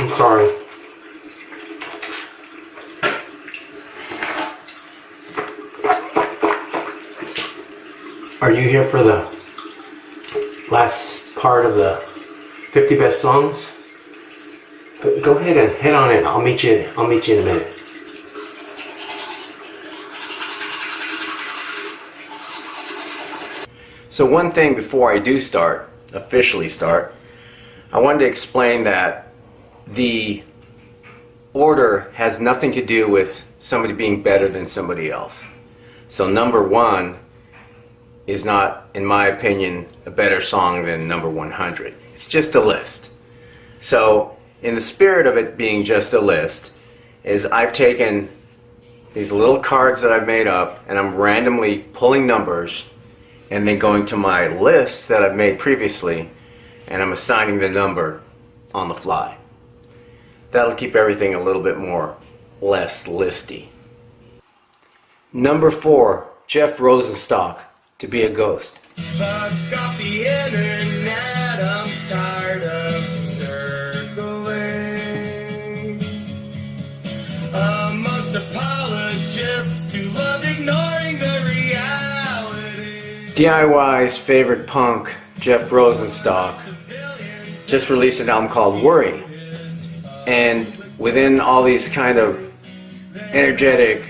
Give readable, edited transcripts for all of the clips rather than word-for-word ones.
I'm sorry. Are you here for the last part of the 50 best songs? Go ahead and head on in. I'll meet you in a minute. So one thing before I do officially start, I wanted to explain that the order has nothing to do with somebody being better than somebody else. So number 1 is not, in my opinion, a better song than number 100. It's just a list. So in the spirit of it being just a list, is I've taken these little cards that I've made up and I'm randomly pulling numbers and then going to my list that I've made previously and I'm assigning the number on the fly. That'll keep everything a little bit less listy. Number 4, Jeff Rosenstock, To Be a Ghost. Fuck off the internet, I'm tired of circling amongst apologists who love ignoring the reality. DIY's favorite punk, Jeff Rosenstock, just released an album called Worry. And within all these kind of energetic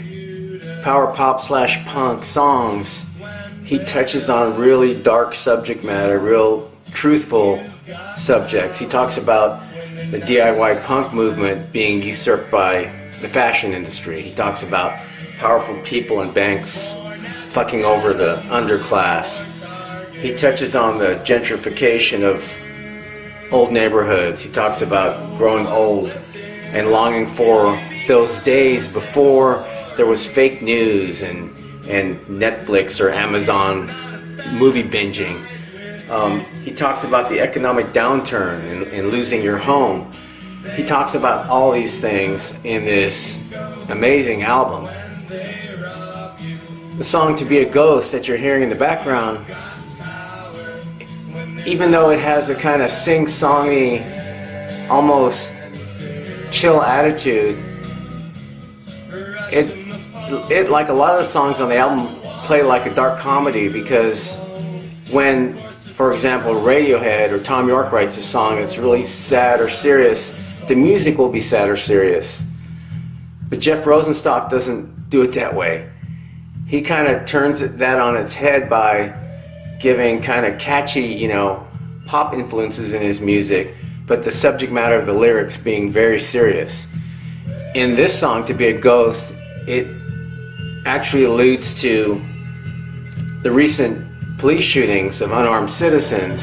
power pop / punk songs, he touches on really dark subject matter, real truthful subjects. He talks about the DIY punk movement being usurped by the fashion industry. He talks about powerful people and banks fucking over the underclass. He touches on the gentrification of old neighborhoods. He talks about growing old and longing for those days before there was fake news and Netflix or Amazon movie binging. He talks about the economic downturn and losing your home. He talks about all these things in this amazing album. The song To Be a Ghost that you're hearing in the background, even though it has a kind of sing-songy, almost chill attitude, it like a lot of the songs on the album play like a dark comedy, because when, for example, Radiohead or Tom York writes a song that's really sad or serious, the music will be sad or serious. But Jeff Rosenstock doesn't do it that way. He kind of turns that on its head by giving kind of catchy, pop influences in his music, but the subject matter of the lyrics being very serious. In this song, To Be a Ghost, it actually alludes to the recent police shootings of unarmed citizens,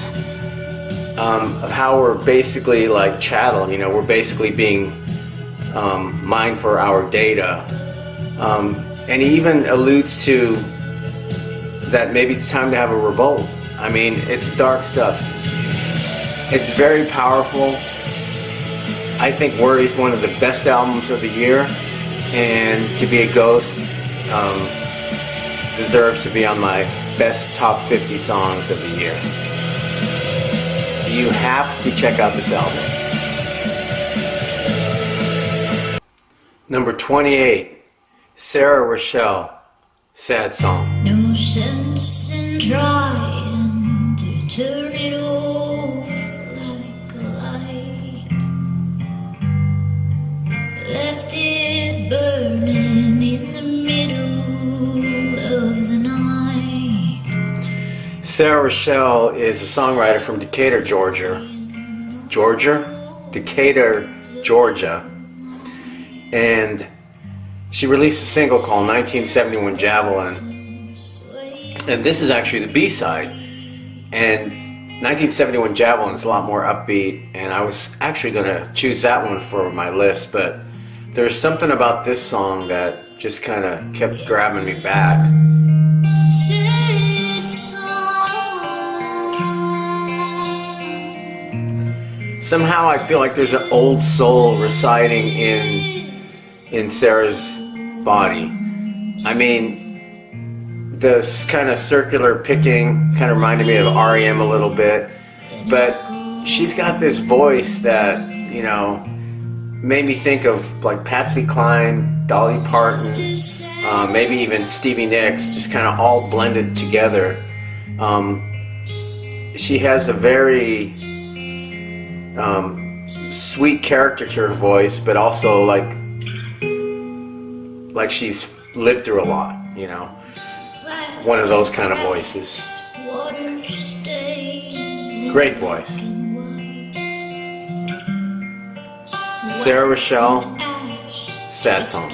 of how we're basically like chattel, we're basically being mined for our data. And he even alludes to that maybe it's time to have a revolt. I mean, it's dark stuff. It's very powerful. I think Worry is one of the best albums of the year, and To Be a Ghost deserves to be on my best top 50 songs of the year. You have to check out this album. Number 28, Sarah Rochelle, Sad Song. No sense in trying to turn it off like a light. Left it burning in the middle of the night. Sarah Rochelle is a songwriter from Decatur, Georgia. Decatur, Georgia. And she released a single called 1971 Javelin. And this is actually the B-side. And 1971 Javelin is a lot more upbeat, and I was actually going to choose that one for my list, but there's something about this song that just kind of kept grabbing me back. Somehow I feel like there's an old soul residing in Sarah's body. I mean, this kind of circular picking kind of reminded me of R.E.M. a little bit, but she's got this voice that, made me think of like Patsy Cline, Dolly Parton, maybe even Stevie Nicks, just kind of all blended together. She has a very sweet caricature voice, but also like she's lived through a lot, you know. One of those kind of voices. Great voice. Sarah Rochelle, sad song.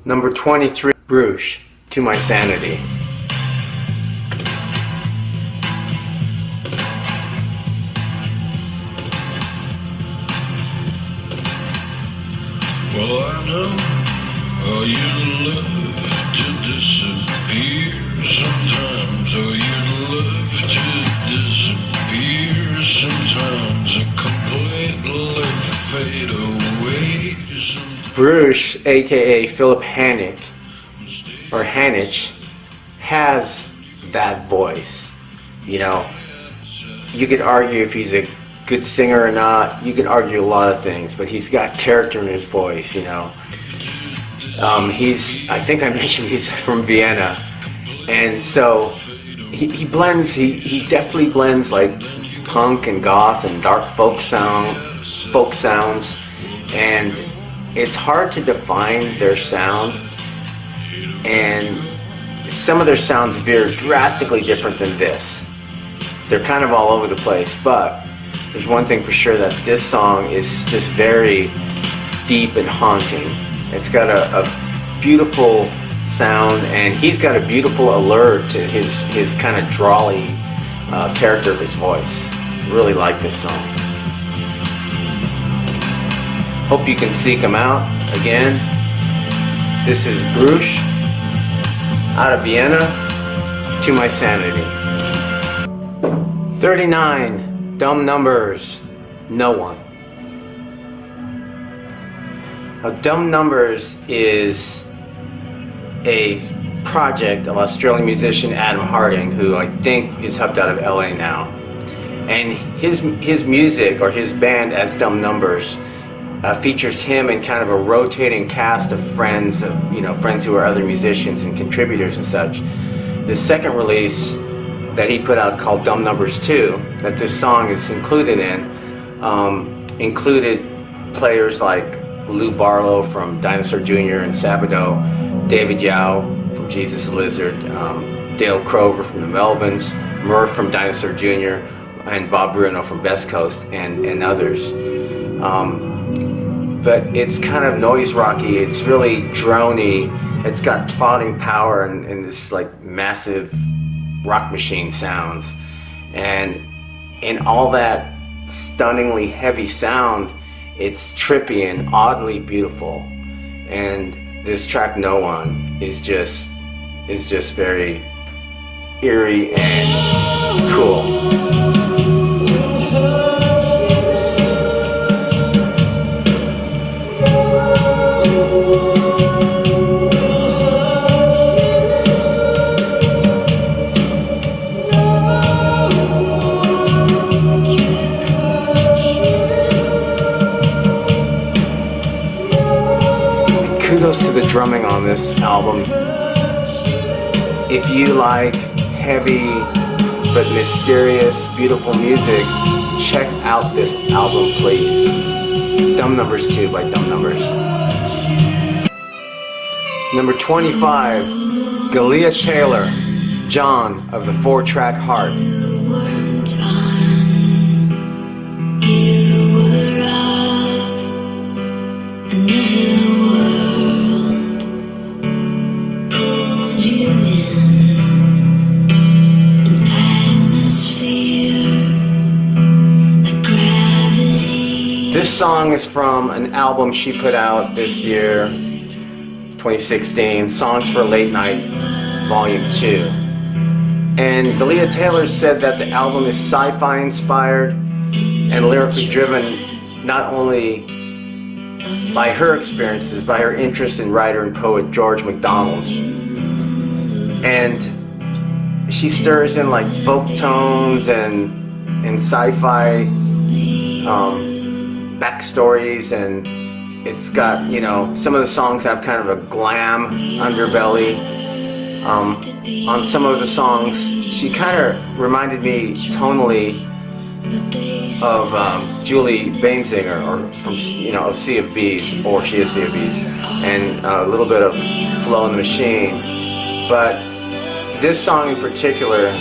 Number 23, Bruges, To My Sanity. Well, I know how you love to disappear sometimes. Oh, you love to disappear sometimes and completely fade away. Bruges, aka Philip Hanich, or Hanich, has that voice. You know, you could argue if he's a good singer or not. You could argue a lot of things, but he's got character in his voice, you know. I think I mentioned he's from Vienna, and so he blends, he definitely blends like punk and goth and dark folk sounds, and it's hard to define their sound, and some of their sounds veer drastically different than this. They're kind of all over the place, but there's one thing for sure, that this song is just very deep and haunting. It's got a beautiful sound, and he's got a beautiful allure to his kind of drawly character of his voice. Really like this song. Hope you can seek him out. Again, this is Bruges, out of Vienna, To My Sanity. 39, Dumb Numbers, No One. Now, Dumb Numbers is a project of Australian musician Adam Harding, who I think is hubbed out of LA now. And his music, or his band as Dumb Numbers, features him and kind of a rotating cast of friends, friends who are other musicians and contributors and such. The second release that he put out, called Dumb Numbers 2, that this song is included in, included players like Lou Barlow from Dinosaur Jr. and Sabado, David Yao from Jesus the Lizard, Dale Crover from the Melvins, Murph from Dinosaur Jr., and Bob Bruno from Best Coast, and others. But it's kind of noise rocky, it's really drony, it's got plodding power and this like massive rock machine sounds. And in all that stunningly heavy sound, it's trippy and oddly beautiful. And this track, No One, is just very eerie and cool. Kudos to the drumming on this album. If you like heavy but mysterious, beautiful music, check out this album, please. Dumb Numbers 2 by Dumb Numbers. Number 25, Galia Taylor, John of the 4-Track Heart. This song is from an album she put out this year, 2016, Songs for Late Night, Volume 2. And Galia Taylor said that the album is sci-fi inspired and lyrically driven, not only by her experiences, by her interest in writer and poet George MacDonald. And she stirs in like folk tones and sci-fi backstories, and it's got, you know, some of the songs have kind of a glam underbelly. On some of the songs, she kind of reminded me tonally of Julie Bainzinger, or from, you know, of Sea of Bees, or She is Sea of Bees, and a little bit of Flow in the Machine. But this song in particular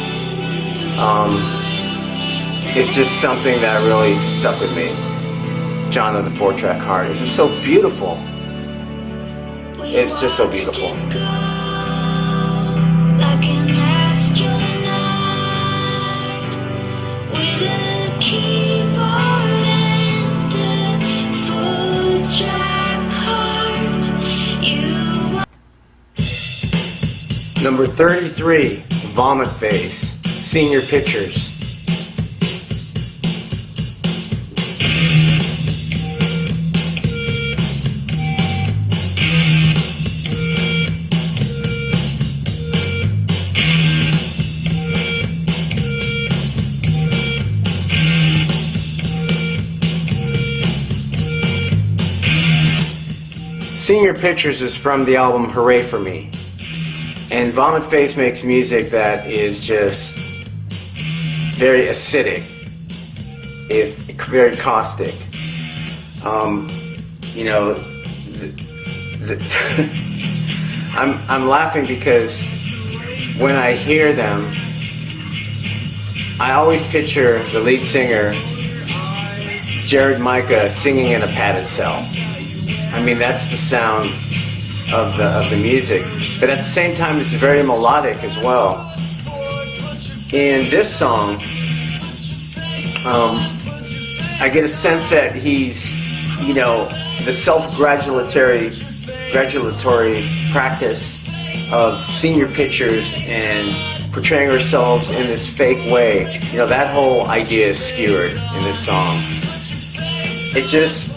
is just something that really stuck with me. John of the 4-Track Heart. It's just so beautiful. It's just so beautiful. Like an astronaut with a keyboard and a 4-track heart. Number 33, Vomitface, Senior Pictures. Senior Pictures is from the album Hooray For Me. And Vomitface makes music that is just very acidic, if very caustic. You know, I'm laughing because when I hear them, I always picture the lead singer, Jared Micah, singing in a padded cell. I mean, that's the sound of the music, but at the same time, it's very melodic as well. In this song, I get a sense that he's, you know, the self-gratulatory practice of senior pictures and portraying ourselves in this fake way. You know, that whole idea is skewered in this song. They just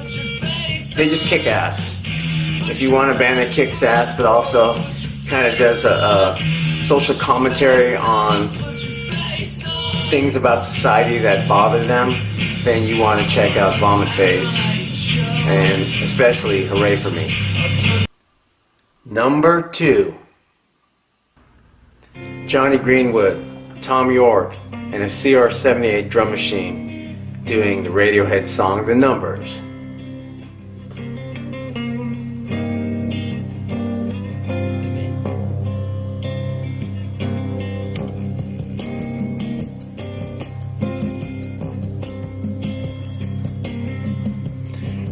kick ass. If you want a band that kicks ass but also kind of does a social commentary on things about society that bother them, then you want to check out Vomitface, and especially Hooray For Me. Number 2, Jonny Greenwood, Tom York, and a CR78 drum machine doing the Radiohead song The Numbers.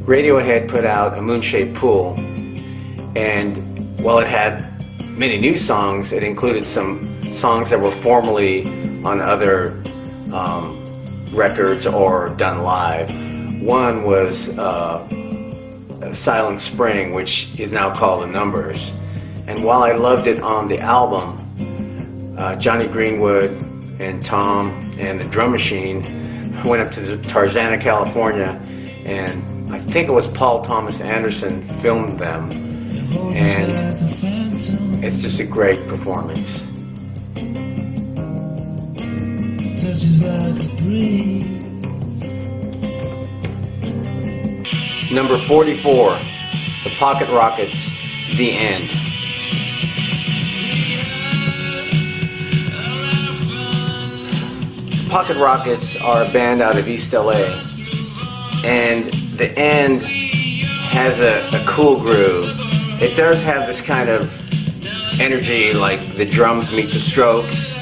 Radiohead put out A Moon-Shaped Pool, and while it had many new songs, it included some songs that were formerly on other records or done live. One was Silent Spring, which is now called The Numbers. And while I loved it on the album, Jonny Greenwood and Tom and the drum machine went up to Tarzana, California, and I think it was Paul Thomas Anderson filmed them, and it's just a great performance. Number 44, The Pocket Rockets, The End. The Pocket Rockets are a band out of East LA, and The End has a cool groove. It does have this kind of energy, like the drums meet the Strokes,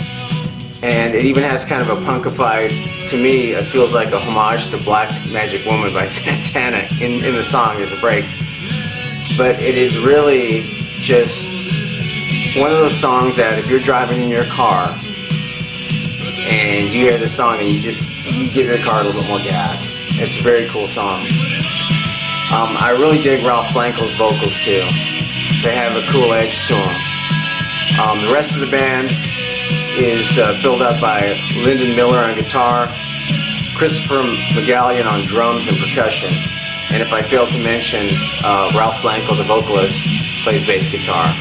and it even has kind of a punkified, to me, it feels like a homage to Black Magic Woman by Santana in the song. There's a break. But it is really just one of those songs that if you're driving in your car and you hear the song and you give your car a little bit more gas. It's a very cool song. I really dig Ralph Blanco's vocals too. They have a cool edge to them. The rest of the band is filled out by Lyndon Miller on guitar, Christopher McGallion on drums and percussion, and if I failed to mention, Ralph Blanco, the vocalist, plays bass guitar.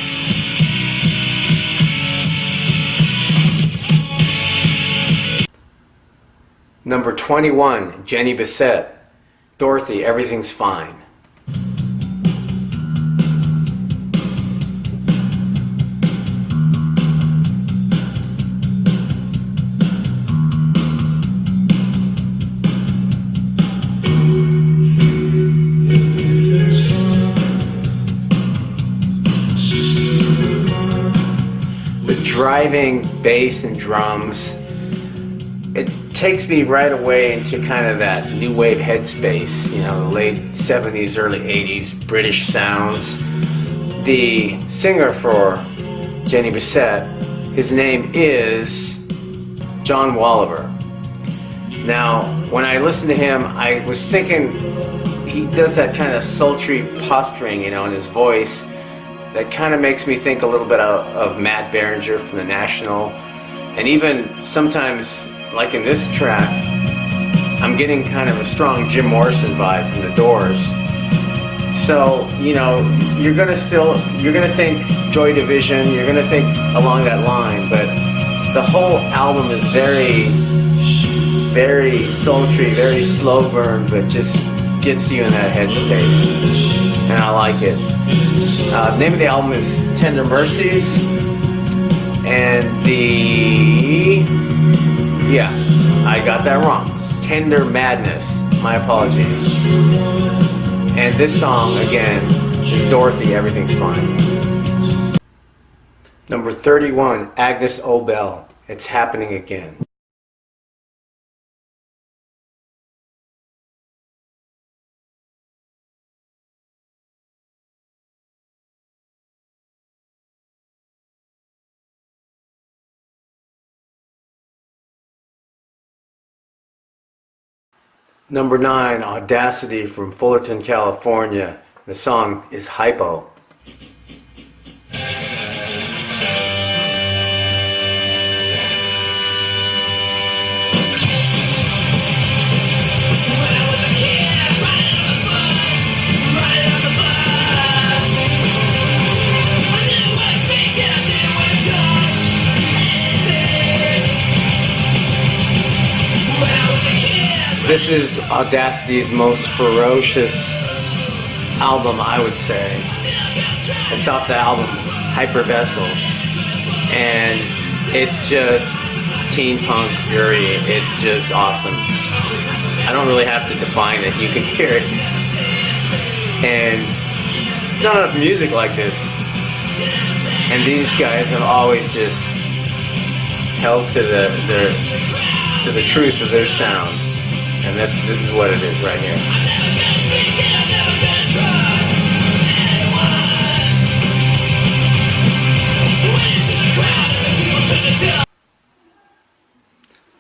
Number 21, Jenny Beset, Dorothy, Everything's Fine. The driving bass and drums, it takes me right away into kind of that new wave headspace, you know, late 70s, early 80s, British sounds. The singer for Jenny Beset, his name is John Walliver. Now, when I listened to him, I was thinking he does that kind of sultry posturing, you know, in his voice that kind of makes me think a little bit of Matt Berringer from The National, and even sometimes, like in this track, I'm getting kind of a strong Jim Morrison vibe from The Doors. So, you know, you're gonna think Joy Division, you're gonna think along that line, but the whole album is very, very sultry, very slow burn, but just gets you in that headspace, and I like it. The name of the album is Tender Mercies, and yeah, I got that wrong. Tender Madness, my apologies. And this song, again, is Dorothy, Everything's Fine. Number 31, Agnes Obel, It's Happening Again. Number 9, Audacity from Fullerton, California. The song is Hypo. This is Audacity's most ferocious album, I would say. It's off the album Hyper Vessels, and it's just teen punk fury. It's just awesome. I don't really have to define it. You can hear it. And it's not enough music like this. And these guys have always just held to the truth of their sound. And this is what it is right here.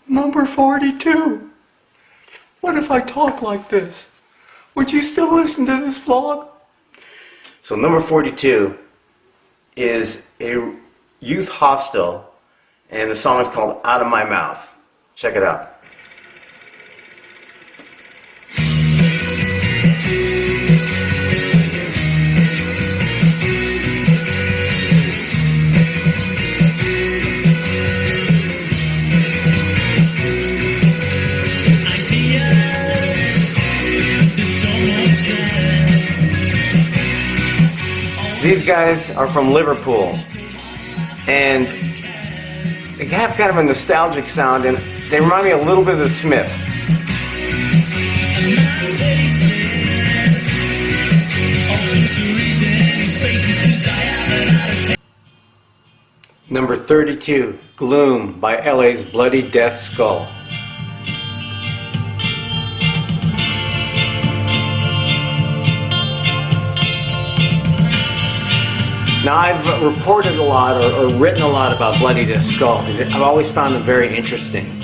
Number 42. What if I talk like this? Would you still listen to this vlog? So number 42 is a youth hostel, and the song is called Out of My Mouth. Check it out. These guys are from Liverpool, and they have kind of a nostalgic sound, and they remind me a little bit of the Smiths. Number 32, Gloom by LA's Bloody Death Skull. Now, I've reported a lot or written a lot about Bloody Death Skull because I've always found them very interesting.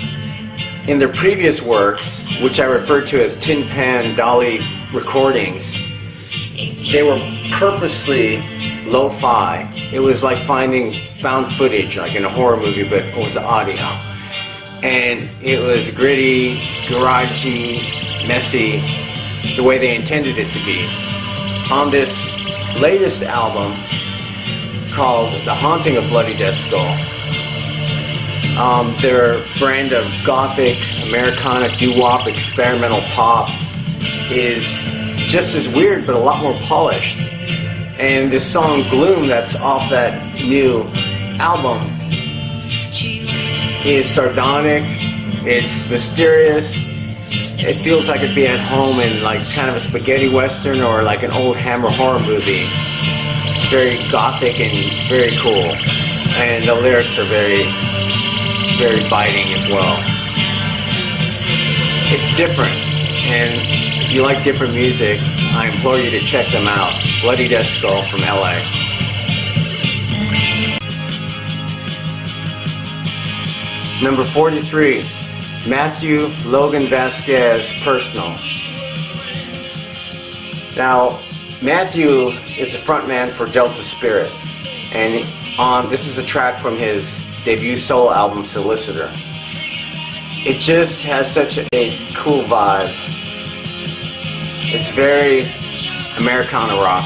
In their previous works, which I refer to as Tin Pan Dolly recordings, they were purposely lo-fi. It was like finding found footage, like in a horror movie, but it was audio. And it was gritty, garagey, messy, the way they intended it to be. On this latest album, called The Haunting of Bloody Death Skull, their brand of gothic, Americana, doo-wop, experimental pop is just as weird, but a lot more polished. And this song Gloom, that's off that new album, is sardonic, it's mysterious, it feels like it'd be at home in like kind of a spaghetti western or like an old Hammer horror movie. Very gothic and very cool. And the lyrics are very, very biting as well. It's different, and if you like different music, I implore you to check them out. Bloody Death Skull from LA. Number 43, Matthew Logan Vasquez, Personal. Now, Matthew is the frontman for Delta Spirit, and this is a track from his debut solo album, Solicitor. It just has such a cool vibe. It's very Americana rock,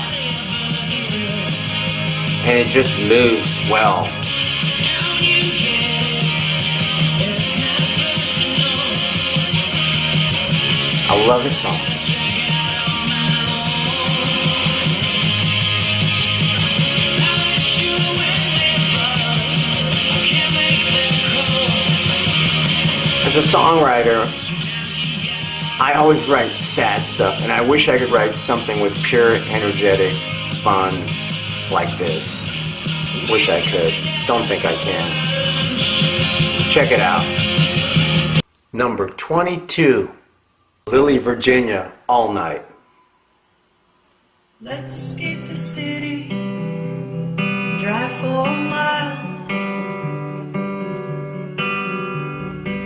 and it just moves well. I love this song. As a songwriter, I always write sad stuff, and I wish I could write something with pure, energetic fun like this. Wish I could. Don't think I can. Check it out. Number 22, Lily Virginia, All Night. Let's escape the city, drive 4 miles.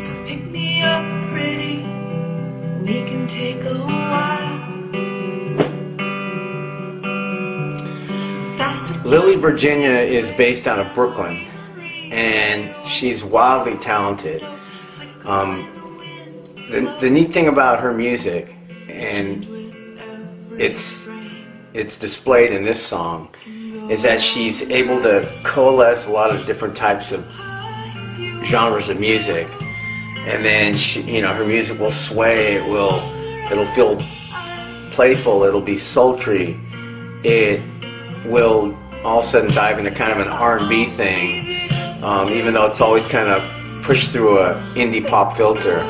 So pick me up, pretty, we can take a while. Lily Virginia is based out of Brooklyn, and she's wildly talented. The neat thing about her music, and it's displayed in this song, is that she's able to coalesce a lot of different types of genres of music, and then her music will sway. It'll feel playful. It'll be sultry. It will all of a sudden dive into kind of an R&B thing, even though it's always kind of pushed through a indie pop filter.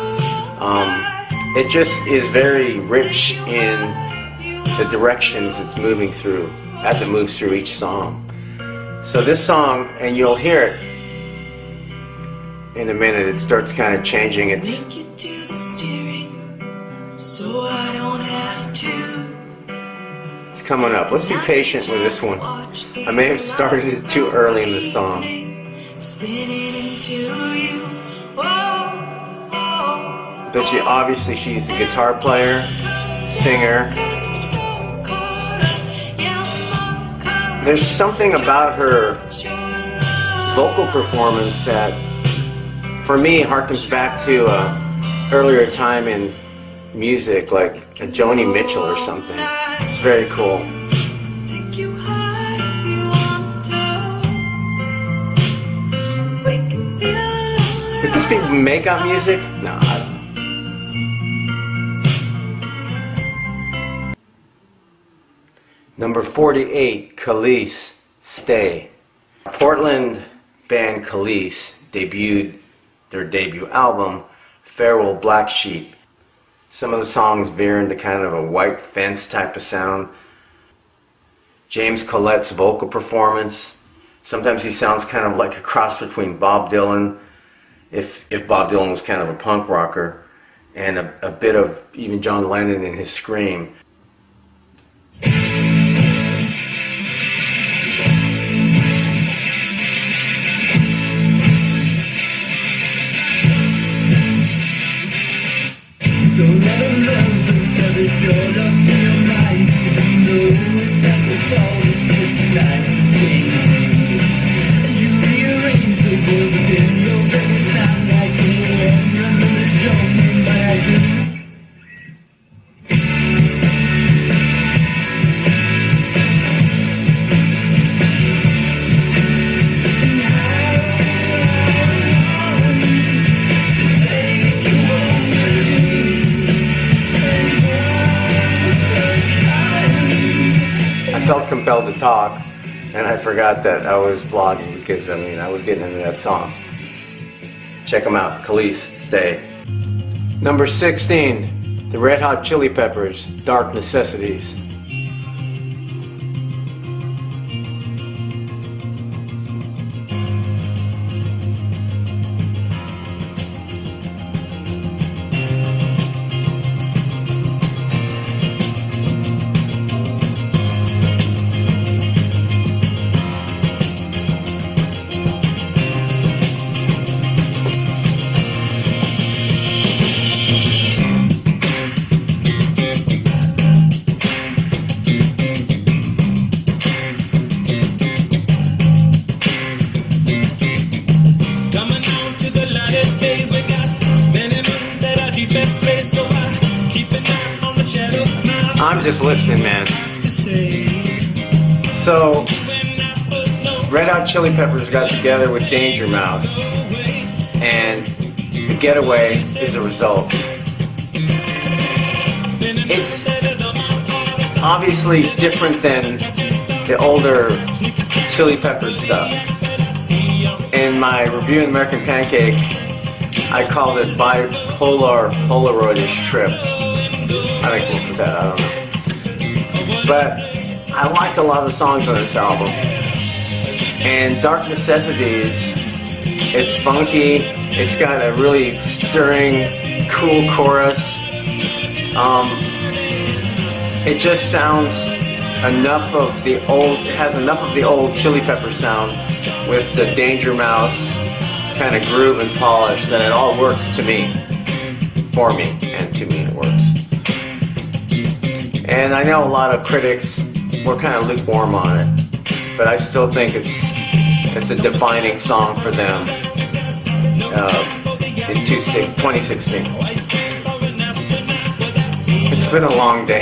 It just is very rich in the directions it's moving through as it moves through each song. So this song, and you'll hear it in a minute, it starts kind of changing. It's coming up. Let's be patient with this one. I may have started it too early in the song. But she's a guitar player, singer. There's something about her vocal performance that, for me, harkens back to an earlier time in music, like a Joni Mitchell or something. It's very cool. Did these people make up music? No, I don't know. Number 48, Kelis Stay. Portland band Kelis debuted their debut album, Farewell Black Sheep. Some of the songs veer into kind of a white fence type of sound. James Collette's vocal performance. Sometimes he sounds kind of like a cross between Bob Dylan, if Bob Dylan was kind of a punk rocker, and a bit of even John Lennon in his scream. compelled to talk, and I forgot that I was vlogging because, I mean, I was getting into that song. Check them out, Kelis Stay. Number 16, the Red Hot Chili Peppers, Dark Necessities. I'm just listening, man. So, Red Hot Chili Peppers got together with Danger Mouse, and The Getaway is a result. It's obviously different than the older Chili Peppers stuff. In my review of American Pancake, I called it bipolar Polaroidish trip. I think we'll put that, I don't know. But I liked a lot of the songs on this album. And Dark Necessities, it's funky, it's got a really stirring, cool chorus. It just sounds enough of the old, it has enough of the old Chili Pepper sound with the Danger Mouse kind of groove and polish that it all works to me, for me, and to me it works. And I know a lot of critics were kind of lukewarm on it, but I still think it's a defining song for them in 2016. It's been a long day,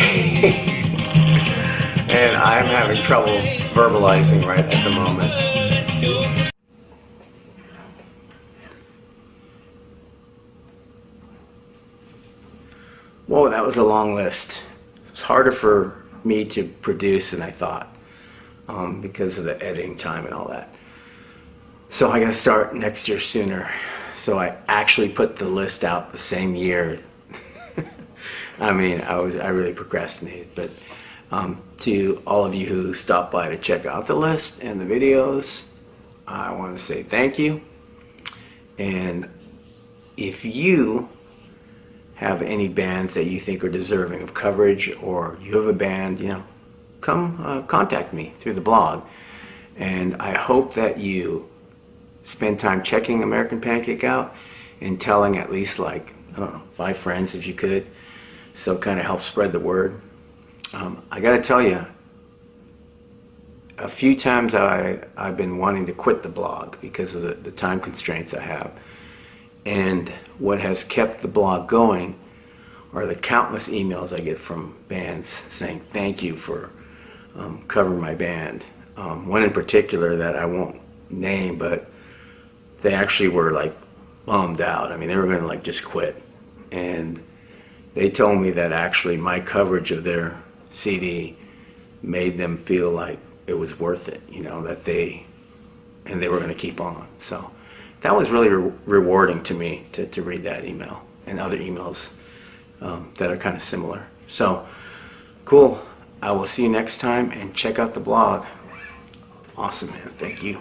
and I'm having trouble verbalizing right at the moment. Whoa, that was a long list. It's harder for me to produce than I thought because of the editing time and all that. So I gotta start next year sooner. So I actually put the list out the same year. I mean, I really procrastinated, but to all of you who stopped by to check out the list and the videos, I want to say thank you. And if you have any bands that you think are deserving of coverage, or you have a band, you know, come contact me through the blog. And I hope that you spend time checking American Pancake out and telling at least, like, I don't know, 5 friends if you could, so it kind of helps spread the word. I gotta tell you, a few times I've been wanting to quit the blog because of the time constraints I have. And what has kept the blog going are the countless emails I get from bands saying thank you for covering my band. One in particular that I won't name, but they actually were like bummed out. I mean, they were going to like just quit. And they told me that actually my coverage of their CD made them feel like it was worth it, you know, that they were going to keep on. So that was really rewarding to me to read that email and other emails that are kind of similar. So, cool. I will see you next time, and check out the blog. Awesome, man. Thank you.